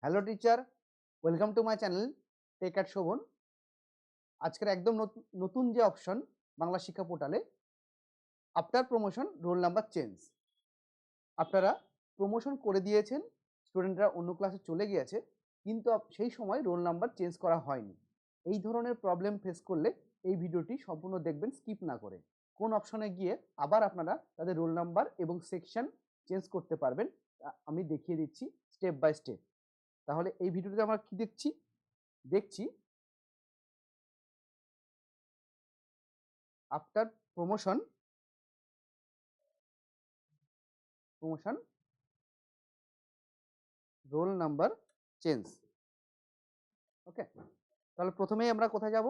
Hello teacher, welcome to my channel tech at Shobhan. আজকের একদম নতুন যে অপশন বাংলা শিক্ষা পোর্টালে, after promotion roll number change. আপনারা প্রমোশন করে দিয়েছেন, স্টুডেন্টরা অন্য ক্লাসে চলে গিয়েছে, কিন্তু সেই সময় রোল নাম্বার চেঞ্জ করা হয়নি। এই ধরনের প্রবলেম ফেস করলে এই ভিডিওটি সম্পূর্ণ দেখবেন, স্কিপ না করে। কোন অপশনে গিয়ে আবার আপনারা তাদের রোল নাম্বার এবং সেকশন চেঞ্জ করতে পারবেন আমি দেখিয়ে দিচ্ছি স্টেপ বাই স্টেপ। তাহলে এই ভিডিওতে আমরা কি দেখছি after promotion roll number change. Okay, তাহলে প্রথমেই আমরা কোথায় যাব?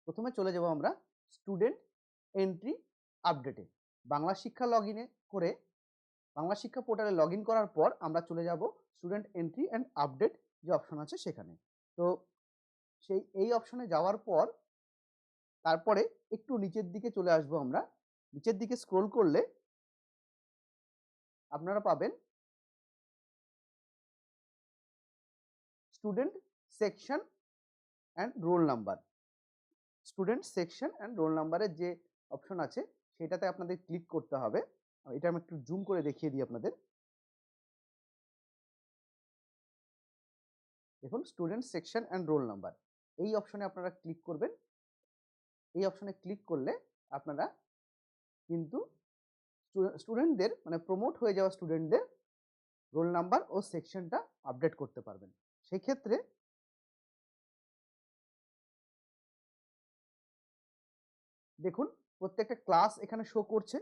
প্রথমে চলে যাব আমরা স্টুডেন্ট এন্ট্রি আপডেটে। বাংলা শিক্ষা করে বাংলা শিক্ষা পোর্টালে লগ করার পর আমরা চলে যাব স্টুডেন্ট এন্ট্রি অ্যান্ড আপডেট যে অপশন আছে সেখানে। তো এই অপশনে যাওয়ার পর তারপরে একটু নিচের দিকে চলে আসবো আমরা। নিচের দিকে স্ক্রোল করলে আপনারা পাবেন student section and roll number. Student section and roll নাম্বারের যে অপশন আছে সেটাতে আপনাদের ক্লিক করতে হবে। এটা আমি একটু জুম করে দেখিয়ে দিই আপনাদের। দেখুন, student section and roll number এই অপশনে আপনারা ক্লিক করবেন। এই অপশনে ক্লিক করলে আপনারা কিন্তু স্টুডেন্টদের মানে প্রমোট হয়ে যাওয়া স্টুডেন্টদের রোল নাম্বার ও সেকশনটা আপডেট করতে পারবেন। সেই ক্ষেত্রে দেখুন, প্রত্যেকটা ক্লাস এখানে শো করছে।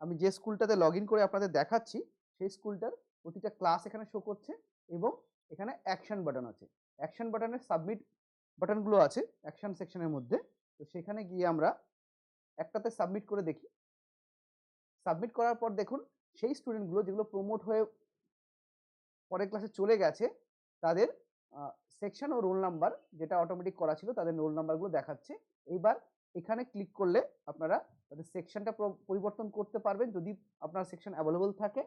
আমি যে স্কুলটাতে লগ করে আপনাদের দেখাচ্ছি সেই স্কুলটার প্রতিটা ক্লাস এখানে শো করছে এবং এখানে অ্যাকশন বাটন আছে। অ্যাকশন বাটনের সাবমিট বাটনগুলো আছে অ্যাকশন সেকশনের মধ্যে। তো সেখানে গিয়ে আমরা একটাতে সাবমিট করে দেখি। সাবমিট করার পর দেখুন, সেই স্টুডেন্টগুলো যেগুলো প্রমোট হয়ে পরের ক্লাসে চলে গেছে তাদের সেকশন ও রোল নাম্বার যেটা অটোমেটিক করা ছিল তাদের রোল নাম্বারগুলো দেখাচ্ছে। এইবার এখানে ক্লিক করলে আপনারা তাদের সেকশনটা পরিবর্তন করতে পারবেন যদি আপনার সেকশন অ্যাভেলেবল থাকে।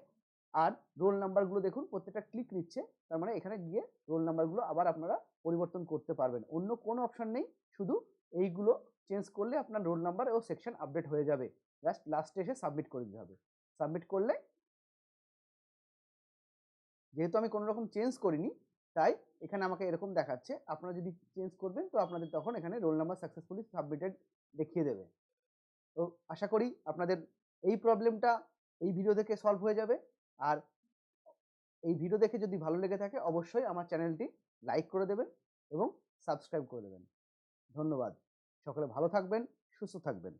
আর রোল নাম্বারগুলো দেখুন প্রত্যেকটা ক্লিক নিচ্ছে, তার মানে এখানে গিয়ে রোল নাম্বারগুলো আবার আপনারা পরিবর্তন করতে পারবেন। অন্য কোনো অপশন নেই, শুধু এইগুলো চেঞ্জ করলে আপনার রোল নাম্বার ও সেকশন আপডেট হয়ে যাবে। জাস্ট লাস্টে এসে সাবমিট করে দিতে হবে। সাবমিট করলে, যেহেতু আমি কোনো রকম চেঞ্জ করিনি তাই এখানে আমাকে এরকম দেখাচ্ছে। আপনারা যদি চেঞ্জ করবেন তো আপনাদের তখন এখানে রোল নাম্বার সাকসেসফুলি সাবমিটেড দেখিয়ে দেবে। তো আশা করি আপনাদের এই প্রবলেমটা এই ভিডিও থেকে সলভ হয়ে যাবে। আর এই ভিডিও দেখে যদি ভালো লেগে থাকে অবশ্যই আমার চ্যানেলটি লাইক করে দেবেন এবং সাবস্ক্রাইব করে দেবেন। ধন্যবাদ। সকলে ভালো থাকবেন, সুস্থ থাকবেন।